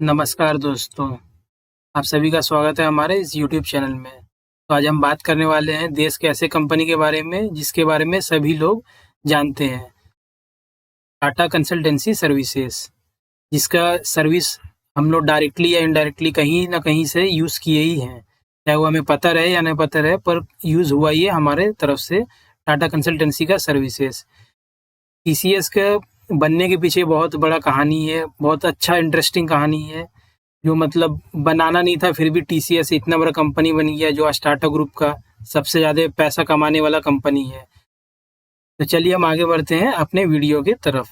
नमस्कार दोस्तों, आप सभी का स्वागत है हमारे इस यूट्यूब चैनल में। तो आज हम बात करने वाले हैं देश के ऐसे कंपनी के बारे में जिसके बारे में सभी लोग जानते हैं, टाटा कंसल्टेंसी सर्विसेज़, जिसका सर्विस हम लोग डायरेक्टली या इनडायरेक्टली कहीं न कहीं से यूज़ किए ही हैं। चाहे वो हमें पता रहे या नहीं पता रहे, पर यूज़ हुआ ही है हमारे तरफ से टाटा कंसल्टेंसी का सर्विसेज़। टीसीएस के बनने के पीछे बहुत बड़ा कहानी है, बहुत अच्छा इंटरेस्टिंग कहानी है, जो मतलब बनाना नहीं था फिर भी टीसीएस इतना बड़ा कंपनी बन गया जो आज टाटा ग्रुप का सबसे ज़्यादा पैसा कमाने वाला कंपनी है। तो चलिए हम आगे बढ़ते हैं अपने वीडियो की तरफ,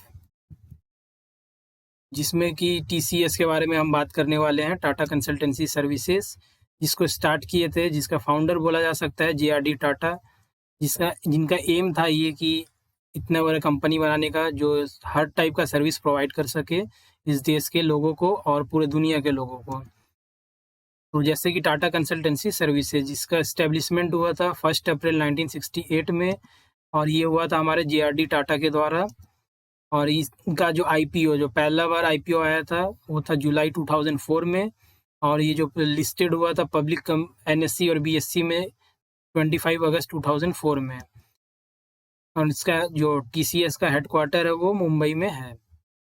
जिसमें कि टीसीएस के बारे में हम बात करने वाले हैं, टाटा कंसल्टेंसी सर्विसेज, जिसको स्टार्ट किए थे, जिसका फाउंडर बोला जा सकता है जेआरडी टाटा, जिनका एम था ये कि इतना बड़ा कंपनी बनाने का जो हर टाइप का सर्विस प्रोवाइड कर सके इस देश के लोगों को और पूरे दुनिया के लोगों को। तो जैसे कि टाटा कंसल्टेंसी सर्विसेज, जिसका एस्टेब्लिशमेंट हुआ था 1 अप्रैल 1968 में, और ये हुआ था हमारे जेआरडी टाटा के द्वारा। और इसका जो आईपीओ, जो पहला बार आईपीओ आया था वो था जुलाई 2004 में, और ये जो लिस्टेड हुआ था पब्लिक एनएससी और बीएससी में 25 अगस्त 2004 में। और इसका जो टीसीएस का हेडक्वार्टर है वो मुंबई में है,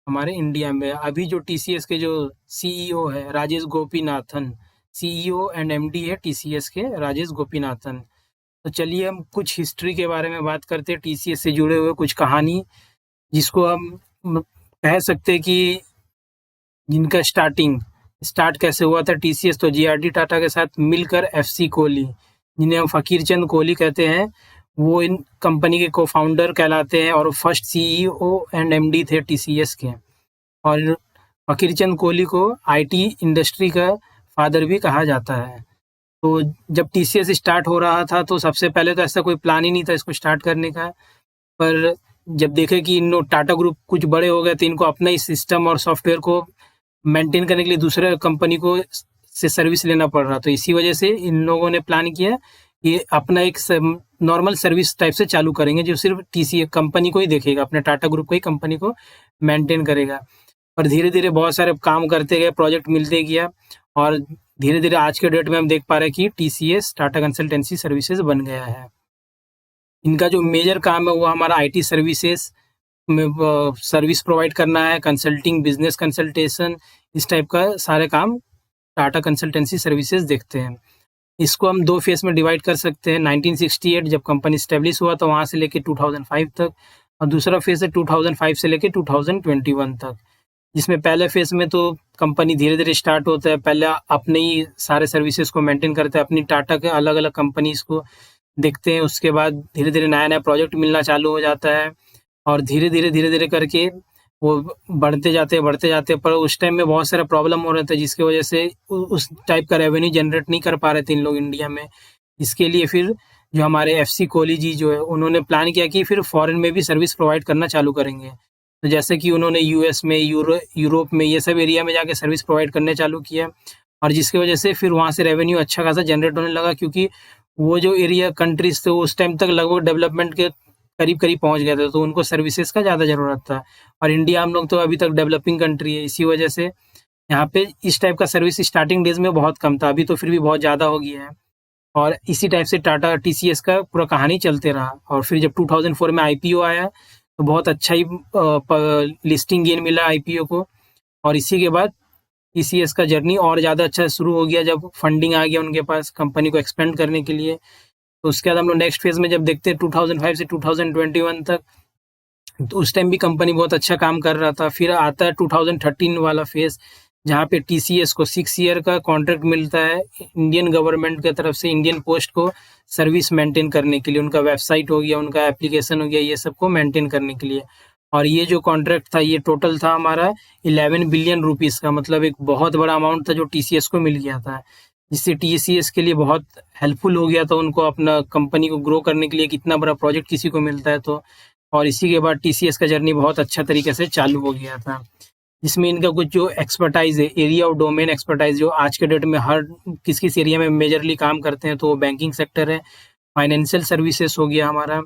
हमारे इंडिया में। अभी जो टीसीएस के जो सीईओ है Rajesh Gopinathan, CEO and MD है टीसीएस के राजेश गोपीनाथन। तो चलिए हम कुछ हिस्ट्री के बारे में बात करते हैं, टीसीएस से जुड़े हुए कुछ कहानी, जिसको हम कह सकते हैं कि जिनका स्टार्ट कैसे हुआ था टीसीएस। तो जेआरडी टाटा के साथ मिलकर एफसी कोहली, जिन्हें हम फकीर चंद कोहली कहते हैं, वो इन कंपनी के को फाउंडर कहलाते हैं और फर्स्ट सीईओ एंड एमडी थे टीसीएस के। और फकीर चंद कोहली को आईटी इंडस्ट्री का फादर भी कहा जाता है। तो जब टीसीएस स्टार्ट हो रहा था तो सबसे पहले तो ऐसा कोई प्लान ही नहीं था इसको स्टार्ट करने का, पर जब देखे कि इन टाटा ग्रुप कुछ बड़े हो गए तो इनको अपना ही सिस्टम और सॉफ्टवेयर को मेंटेन करने के लिए दूसरे कंपनी को से सर्विस लेना पड़ रहा, तो इसी वजह से इन लोगों ने प्लान किया कि अपना एक नॉर्मल सर्विस टाइप से चालू करेंगे जो सिर्फ टीसीएस कंपनी को ही देखेगा, अपने टाटा ग्रुप को ही कंपनी को मेंटेन करेगा। पर धीरे धीरे बहुत सारे काम करते गए, प्रोजेक्ट मिलते गया, और धीरे धीरे आज के डेट में हम देख पा रहे हैं कि टीसीएस टाटा कंसल्टेंसी सर्विसेज बन गया है। इनका जो मेजर काम है वो हमारा आईटी सर्विसेज में सर्विस प्रोवाइड करना है, कंसल्टिंग, बिजनेस कंसल्टेशन, इस टाइप का सारे काम टाटा कंसल्टेंसी सर्विसेज देखते हैं। इसको हम 2 फेज़ में डिवाइड कर सकते हैं। 1968 जब कंपनी एस्टेब्लिश हुआ तो वहाँ से लेके 2005 तक, और दूसरा फेज़ है 2005 से लेके 2021 तक, जिसमें पहले फेज़ में तो कंपनी धीरे-धीरे स्टार्ट होता है। पहले अपने ही सारे सर्विसेज को मेंटेन करते हैं, अपनी टाटा के अलग-अलग कंपनीज़ को देखते हैं। उसके बाद धीरे-धीरे नया-नया प्रोजेक्ट मिलना चालू हो जाता है, और धीरे-धीरे करके वो बढ़ते जाते हैं, पर उस टाइम में बहुत सारा प्रॉब्लम हो रहा था, जिसकी वजह से उस टाइप का रेवेन्यू जनरेट नहीं कर पा रहे थे इन लोग इंडिया में। इसके लिए फिर जो हमारे एफसी कोहली जी जो है, उन्होंने प्लान किया कि फिर फॉरेन में भी सर्विस प्रोवाइड करना चालू करेंगे। तो जैसे कि उन्होंने यूएस में, यूरोप में, ये सब एरिया में जाके सर्विस प्रोवाइड करने चालू किया, और जिसकी वजह से फिर वहाँ से रेवेन्यू अच्छा खासा जनरेट होने लगा, क्योंकि वो जो एरिया कंट्रीज़ थे उस टाइम तक लगभग डेवलपमेंट के करीब-करीब पहुँच गए थे, तो उनको सर्विसेज का ज़्यादा ज़रूरत था। और इंडिया हम लोग तो अभी तक डेवलपिंग कंट्री है, इसी वजह से यहाँ पे इस टाइप का सर्विस स्टार्टिंग डेज़ में बहुत कम था, अभी तो फिर भी बहुत ज़्यादा हो गया है। और इसी टाइप से टाटा टीसीएस का पूरा कहानी चलते रहा, और फिर जब 2004 में आईपीओ आया तो बहुत अच्छा ही लिस्टिंग गेन मिला आईपीओ को, और इसी के बाद टीसीएस का जर्नी और ज़्यादा अच्छा शुरू हो गया जब फंडिंग आ गया उनके पास कंपनी को एक्सपेंड करने के लिए। तो उसके बाद हम लोग नेक्स्ट फेज़ में जब देखते हैं 2005 से 2021 तक, तो उस टाइम भी कंपनी बहुत अच्छा काम कर रहा था। फिर आता है 2013 वाला फेज़, जहाँ पे टीसीएस को 6 ईयर का कॉन्ट्रैक्ट मिलता है इंडियन गवर्नमेंट की तरफ से, इंडियन पोस्ट को सर्विस मेंटेन करने के लिए, उनका वेबसाइट हो गया, उनका एप्लीकेशन हो गया, ये सबको मेंटेन करने के लिए। और ये जो कॉन्ट्रैक्ट था ये टोटल था हमारा 11 बिलियन रुपीज़ का, मतलब एक बहुत बड़ा अमाउंट था जो टीसीएस को मिल गया था, जिससे टीसीएस के लिए बहुत हेल्पफुल हो गया था उनको अपना कंपनी को ग्रो करने के लिए। कितना बड़ा प्रोजेक्ट किसी को मिलता है तो, और इसी के बाद टीसीएस का जर्नी बहुत अच्छा तरीके से चालू हो गया था, जिसमें इनका कुछ जो एक्सपर्टाइज है, एरिया ऑफ डोमेन एक्सपर्टाइज, जो आज के डेट में हर किस एरिया में मेजरली काम करते हैं, तो वो बैंकिंग सेक्टर है, फाइनेंशियल सर्विसेज हो गया हमारा।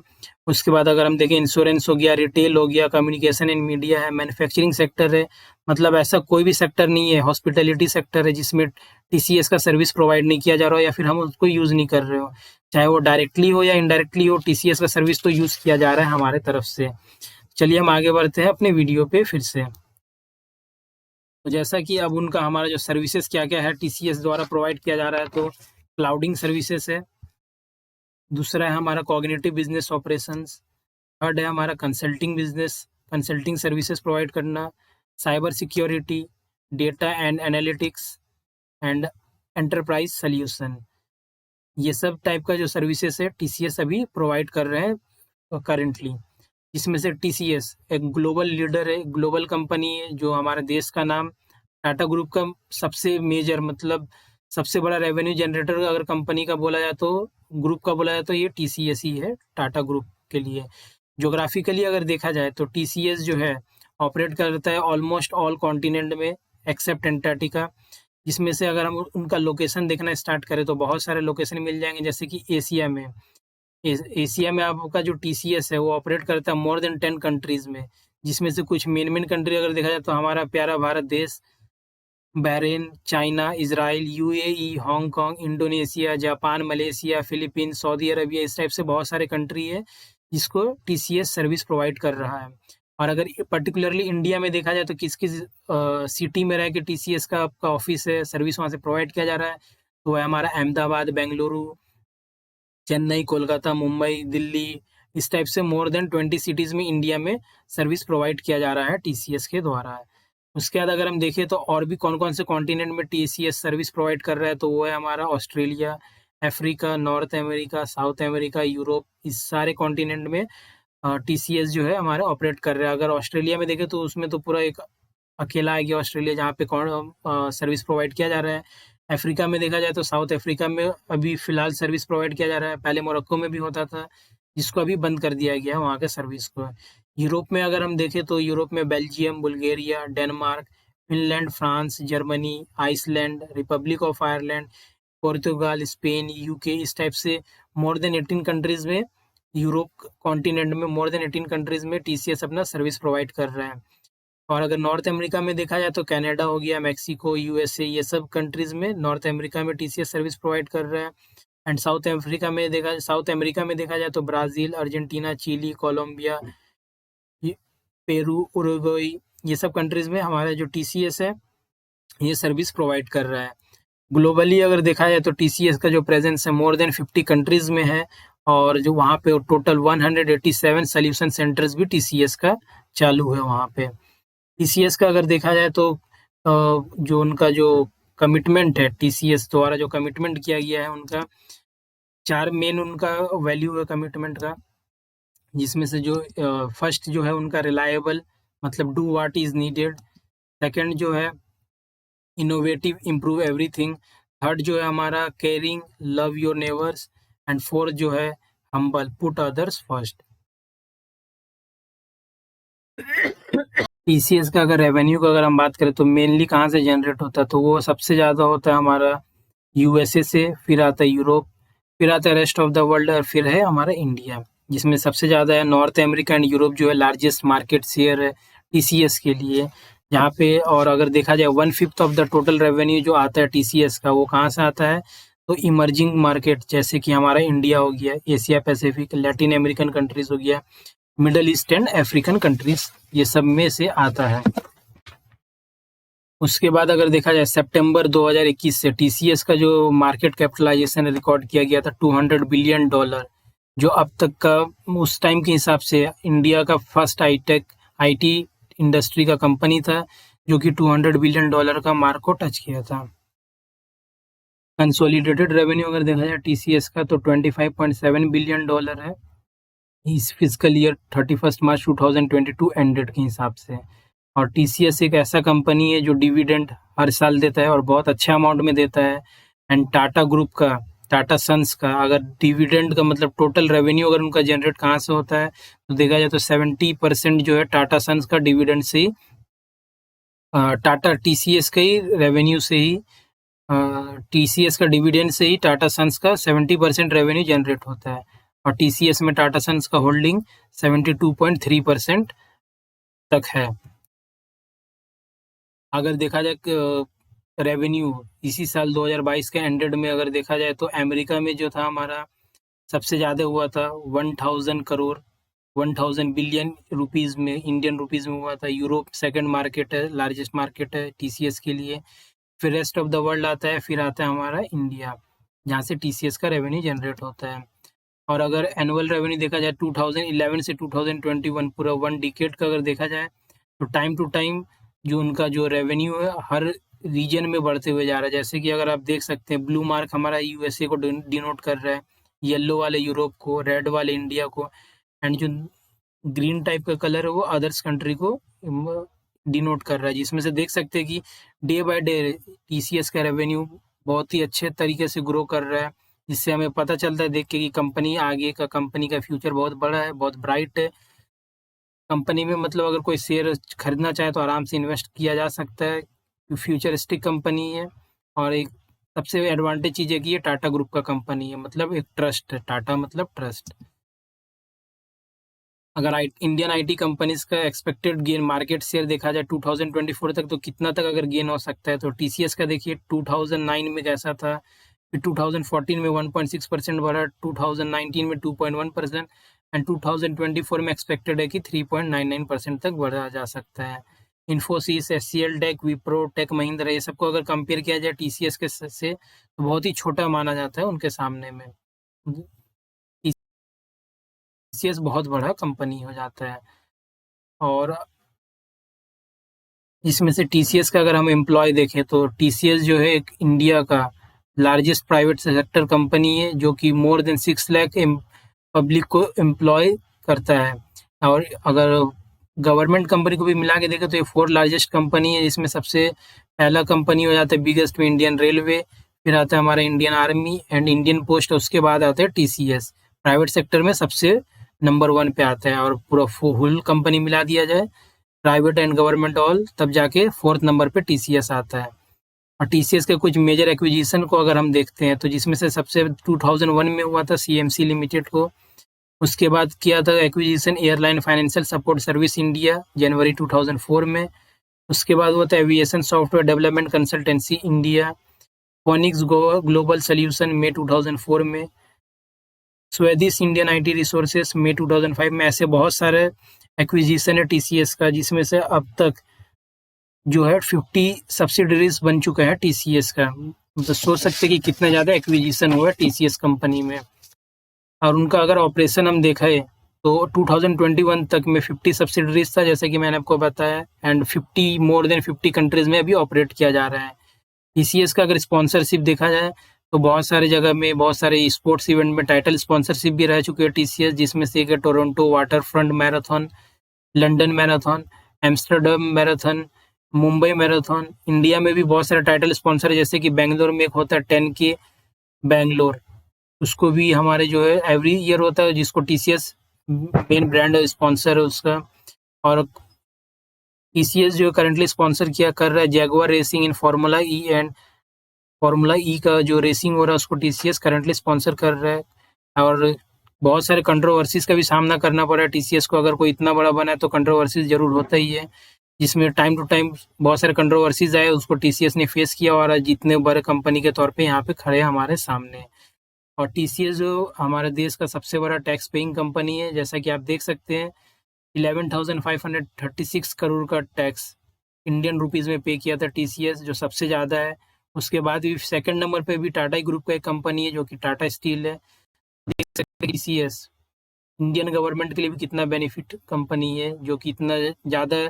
उसके बाद अगर हम देखें इंश्योरेंस हो गया, रिटेल हो गया, कम्युनिकेशन एंड मीडिया है, मैन्युफैक्चरिंग सेक्टर है। मतलब ऐसा कोई भी सेक्टर नहीं है, हॉस्पिटैलिटी सेक्टर है जिसमें टीसीएस का सर्विस प्रोवाइड नहीं किया जा रहा हो या फिर हम उसको यूज़ नहीं कर रहे हो। चाहे वो डायरेक्टली हो या इनडायरेक्टली हो, टीसीएस का सर्विस तो यूज़ किया जा रहा है हमारे तरफ से। चलिए हम आगे बढ़ते हैं अपने वीडियो पे फिर से। तो जैसा कि अब उनका हमारा जो सर्विसेज क्या-क्या है टीसीएस द्वारा प्रोवाइड किया जा रहा है, तो क्लाउडिंग सर्विसेज है, दूसरा है हमारा कॉग्निटिव बिजनेस ऑपरेशंस, थर्ड है हमारा consulting business, consulting services provide करना, cyber security, data and analytics and enterprise solution. ये सब टाइप का जो सर्विसेज है टीसीएस अभी प्रोवाइड कर रहे हैं करेंटली। इसमें से टीसीएस एक ग्लोबल लीडर है, ग्लोबल कंपनी है, जो हमारे देश का नाम टाटा ग्रुप का सबसे मेजर मतलब सबसे बड़ा रेवेन्यू जनरेटर अगर कंपनी का बोला जाए तो ग्रुप का बोला जाए तो ये टीसीएस ही है टाटा ग्रुप के लिए। ज्योग्राफिकली अगर देखा जाए तो टीसीएस जो है ऑपरेट करता है ऑलमोस्ट ऑल कॉन्टिनेंट में एक्सेप्ट एंटार्क्टिका, जिसमें से अगर हम उनका लोकेशन देखना स्टार्ट करें तो बहुत सारे लोकेशन मिल जाएंगे, जैसे कि एशिया में। एशिया में आपका जो टीसीएस है वो ऑपरेट करता है मोर देन 10 कंट्रीज़ में, जिसमें से कुछ मेन कंट्री अगर देखा जाए तो हमारा प्यारा भारत देश, Bahrain, China, Israel, UAE, Hong Kong, Indonesia, Japan, Malaysia, Philippines, Saudi Arabia, इस टाइप से बहुत सारे कंट्री है जिसको टीसीएस सर्विस प्रोवाइड कर रहा है। और अगर पर्टिकुलरली इंडिया में देखा जाए तो किस-किस सिटी में रह के टीसीएस का आपका ऑफिस है, सर्विस वहाँ से प्रोवाइड किया जा रहा है, तो वह हमारा अहमदाबाद, बेंगलुरु, चेन्नई, कोलकाता, मुंबई, दिल्ली, इस टाइप से मोर देन 20 सिटीज़ में इंडिया में सर्विस प्रोवाइड किया जा रहा है टीसीएस के द्वारा। उसके बाद अगर हम देखें तो और भी कौन-कौन से कॉन्टिनेंट में टीसीएस सर्विस प्रोवाइड कर रहा है, तो वो है हमारा Australia, Africa, north America, south America, Europe, इस सारे कॉन्टिनेंट में टीसीएस जो है हमारा ऑपरेट कर रहा है। अगर ऑस्ट्रेलिया में देखें तो उसमें तो पूरा एक अकेला आ गया ऑस्ट्रेलिया, जहाँ पे सर्विस प्रोवाइड किया जा रहा है। अफ्रीका में देखा जाए तो साउथ अफ्रीका में अभी फ़िलहाल सर्विस प्रोवाइड किया जा रहा है, पहले मोरक्को में भी होता था, जिसको अभी बंद कर दिया गया है वहाँ के सर्विस को। यूरोप में अगर हम देखें तो यूरोप में Belgium, Bulgaria, Denmark, Finland, France, Germany, Iceland, Republic of Ireland, Portugal, Spain, UK, इस टाइप से मोर देन 18 कंट्रीज़ में, यूरोप कॉन्टिनेंट में मोर देन 18 कंट्रीज़ में टीसीएस अपना सर्विस प्रोवाइड कर रहा है। और अगर नॉर्थ अमेरिका में देखा जाए तो कनाडा हो गया, मेक्सिको, यूएसए, ये सब कंट्रीज़ में नॉर्थ अमेरिका में टीसीएस सर्विस प्रोवाइड कर रहा है। एंड साउथ अमेरिका में देखा जाए तो ब्राज़ील, अर्जेंटीना, चिली, कोलंबिया, ये पेरू, उरुग्वे, ये सब कंट्रीज़ में हमारा जो टीसीएस है ये सर्विस प्रोवाइड कर रहा है। ग्लोबली अगर देखा जाए तो टीसीएस का जो प्रेजेंस है मोर देन 50 कंट्रीज़ में है, और जो वहाँ पे टोटल 187 सॉल्यूशन सेंटर्स भी टीसीएस का चालू है वहाँ पे। टीसीएस का अगर देखा जाए तो जो उनका जो कमिटमेंट है, टीसीएस द्वारा जो कमिटमेंट किया गया है उनका 4 मेन उनका वैल्यू है कमिटमेंट का, जिसमें से जो फर्स्ट जो है उनका रिलायबल, मतलब do what is needed. Second जो है इनोवेटिव, इम्प्रूव एवरीथिंग। थर्ड जो है हमारा caring, love your neighbours. And fourth जो है humble, put others first. TCS का अगर रेवेन्यू का अगर हम बात करें तो मेनली कहाँ से जनरेट होता है, तो वो सबसे ज़्यादा होता है हमारा यूएसए से, फिर आता है यूरोप, फिर आता है रेस्ट ऑफ द वर्ल्ड, और फिर है हमारा इंडिया, जिसमें सबसे ज़्यादा है नॉर्थ अमेरिका एंड यूरोप जो है लार्जेस्ट मार्केट शेयर है टीसीएस के लिए, जहाँ पे। और अगर देखा जाए 1/5 ऑफ द टोटल रेवेन्यू जो आता है टीसीएस का, वो कहाँ से आता है, तो इमर्जिंग मार्केट जैसे कि हमारा इंडिया हो गया, Asia Pacific, Latin American countries हो गया, middle east and African countries, ये सब में से आता है। उसके बाद अगर देखा जाए सितंबर 2021 से टीसीएस का जो मार्केट कैपिटलाइजेशन रिकॉर्ड किया गया था $200 बिलियन, जो अब तक का उस टाइम के हिसाब से इंडिया का फर्स्ट आईटी इंडस्ट्री का कंपनी था, जो कि $200 बिलियन का मार्क को टच किया था। कंसोलिडेटेड रेवेन्यू अगर देखा जाए टीसीएस का तो $25.7 बिलियन है इस फिजिकल ईयर 31 मार्च 2022 एंडेड के हिसाब से। और टीसीएस एक ऐसा कंपनी है जो डिविडेंड हर साल देता है और बहुत अच्छा अमाउंट में देता है। एंड टाटा ग्रुप का, टाटा सन्स का अगर डिविडेंड का मतलब टोटल रेवेन्यू अगर उनका जनरेट कहाँ से होता है, तो देखा जाए तो 70% जो है टाटा सन्स का डिविडेंड से ही, टाटा टीसीएस के ही रेवेन्यू से ही टीसीएस का डिविडेंड से ही टाटा सन्स का 70% रेवेन्यू जनरेट होता है और टीसीएस में टाटा सन्स का होल्डिंग 72.3% तक है। अगर देखा जाए रेवेन्यू इसी साल 2022 के एंडेड में अगर देखा जाए तो अमेरिका में जो था हमारा सबसे ज़्यादा हुआ था 1000 करोड़ 1000 बिलियन रुपीस में, इंडियन रुपीस में हुआ था। यूरोप सेकंड मार्केट है, लार्जेस्ट मार्केट है टीसीएस के लिए। फिर रेस्ट ऑफ द वर्ल्ड आता है, फिर आता है हमारा इंडिया, जहाँ से टीसीएस का रेवेन्यू जनरेट होता है। और अगर एनुअल रेवेन्यू देखा जाए 2011 से 2021 पूरा 1 डिकेड का अगर देखा जाए तो टाइम टू टाइम जो उनका जो रेवेन्यू है हर रीजन में बढ़ते हुए जा रहा है। जैसे कि अगर आप देख सकते हैं ब्लू मार्क हमारा यूएसए को डिनोट कर रहा है, येलो वाले यूरोप को, रेड वाले इंडिया को, एंड जो ग्रीन टाइप का कलर है वो अदर्स कंट्री को डिनोट कर रहा है, जिसमें से देख सकते हैं कि डे बाय डे टीसीएस का रेवेन्यू बहुत ही अच्छे तरीके से ग्रो कर रहा है, जिससे हमें पता चलता है देख के कि कंपनी का फ्यूचर बहुत बड़ा है, बहुत ब्राइट है। कंपनी में मतलब अगर कोई शेयर खरीदना चाहे तो आराम से इन्वेस्ट किया जा सकता है, फ्यूचरिस्टिक कंपनी है। और एक सबसे एडवांटेज चीज़ है कि ये टाटा ग्रुप का कंपनी है, मतलब एक ट्रस्ट है, टाटा मतलब ट्रस्ट। अगर इंडियन आईटी कंपनीज का एक्सपेक्टेड गेन मार्केट शेयर देखा जाए 2024 तक तो कितना तक अगर गेन हो सकता है, तो टीसीएस का देखिए 2009 में कैसा था, फिर 2014 में 1.6% बढ़ा, 2019 में 2.1% एंड 2024 में एक्सपेक्टेड है कि 3.99% तक बढ़ा जा सकता है। इन्फोसिस, एचसीएल, टेक, विप्रो, टेक महिंद्रा, ये सबको अगर कंपेयर किया जाए टीसीएस के से तो बहुत ही छोटा माना जाता है उनके सामने में। टीसीएस बहुत बड़ा कंपनी हो जाता है। और इसमें से टीसीएस का अगर हम एम्प्लॉय देखें तो टीसीएस जो है एक इंडिया का लार्जेस्ट प्राइवेट सेक्टर कंपनी है, जो कि मोर देन 6 लाख पब्लिक को एम्प्लॉय करता है। और अगर गवर्नमेंट कंपनी को भी मिला के देखें तो ये 4th लार्जेस्ट कंपनी है, जिसमें सबसे पहला कंपनी हो जाता है बिगेस्ट में इंडियन रेलवे, फिर आता है हमारा Indian army and Indian post, उसके बाद आता है टीसीएस। प्राइवेट सेक्टर में सबसे नंबर 1 पे आता है। और पूरा फुल कंपनी मिला दिया जाए प्राइवेट एंड गवर्नमेंट ऑल, तब जाके 4th नंबर पे टीसीएस आता है। और टीसीएस के कुछ मेजर एक्विजिशन को अगर हम देखते हैं तो जिसमें से सबसे 2001 में हुआ था सीएमसी लिमिटेड को, उसके बाद किया था acquisition airline financial support service India जनवरी 2004 में, उसके बाद हुआ था aviation software development consultancy India, Phoenix global solution में 2004 में, स्वेदिश इंडियन आईटी रिसोर्सेस में 2005 में। ऐसे बहुत सारे एक्विजिशन है टीसीएस का, जिसमें से अब तक जो है 50 सब्सिडरीज बन चुका है टीसीएस का। तो सोच सकते हैं कि कितना ज़्यादा एक्विजिशन हुआ है टीसीएस कंपनी में। और उनका अगर ऑपरेशन हम देखें तो 2021 तक में 50 सब्सिडरीज था, जैसे कि मैंने आपको बताया, एंड मोर देन 50 कंट्रीज में अभी ऑपरेट किया जा रहा है। टीसीएस का अगर स्पॉन्सरशिप देखा जाए तो बहुत सारे जगह में, बहुत सारे स्पोर्ट्स इवेंट में टाइटल स्पॉन्सरशिप भी रह चुकी है टीसीएस, जिसमें से एक है Toronto water front marathon, London marathon, Amsterdam marathon, Mumbai marathon. India में भी बहुत सारे टाइटल स्पॉन्सर है, जैसे कि बेंगलोर में एक होता है 10K बेंगलोर, उसको भी हमारे जो है एवरी ईयर होता है, जिसको टीसीएस मेन ब्रांड स्पॉन्सर है उसका। और टीसीएस जो करंटली स्पॉन्सर किया कर रहा है Jaguar racing in formula E, and formula E का जो रेसिंग हो रहा है उसको टीसीएस करंटली स्पॉन्सर कर रहा है। और बहुत सारे कंट्रोवर्सीज का भी सामना करना पड़ा है टीसीएस को, अगर कोई इतना बड़ा बना है तो कंट्रोवर्सीज जरूर होता ही है, जिसमें टाइम टू टाइम बहुत सारे कंट्रोवर्सीज आए, उसको टीसीएस ने फेस किया और आज इतने बड़े कंपनी के तौर पे यहाँ पे खड़े हमारे सामने। और टीसीएस जो हमारे देश का सबसे बड़ा टैक्स पेइंग कंपनी है, जैसा कि आप देख सकते हैं 11,536 करोड़ का टैक्स इंडियन रुपीज़ में पे किया था टीसीएस, जो सबसे ज़्यादा है। उसके बाद भी सेकंड नंबर पे भी टाटा ग्रुप का एक कंपनी है जो कि टाटा स्टील है। देख सकते हैं टीसीएस इंडियन गवर्नमेंट के लिए भी कितना बेनिफिट कंपनी है, जो कि इतना ज़्यादा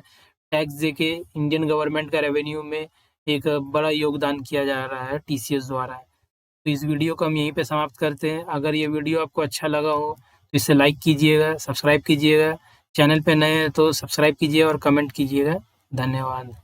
टैक्स दे के इंडियन गवर्नमेंट का रेवेन्यू में एक बड़ा योगदान किया जा रहा है टीसीएस द्वारा। तो इस वीडियो को हम यहीं पे समाप्त करते हैं। अगर ये वीडियो आपको अच्छा लगा हो तो इसे लाइक कीजिएगा, सब्सक्राइब कीजिएगा, चैनल पे नए हैं तो सब्सक्राइब कीजिए और कमेंट कीजिएगा। धन्यवाद।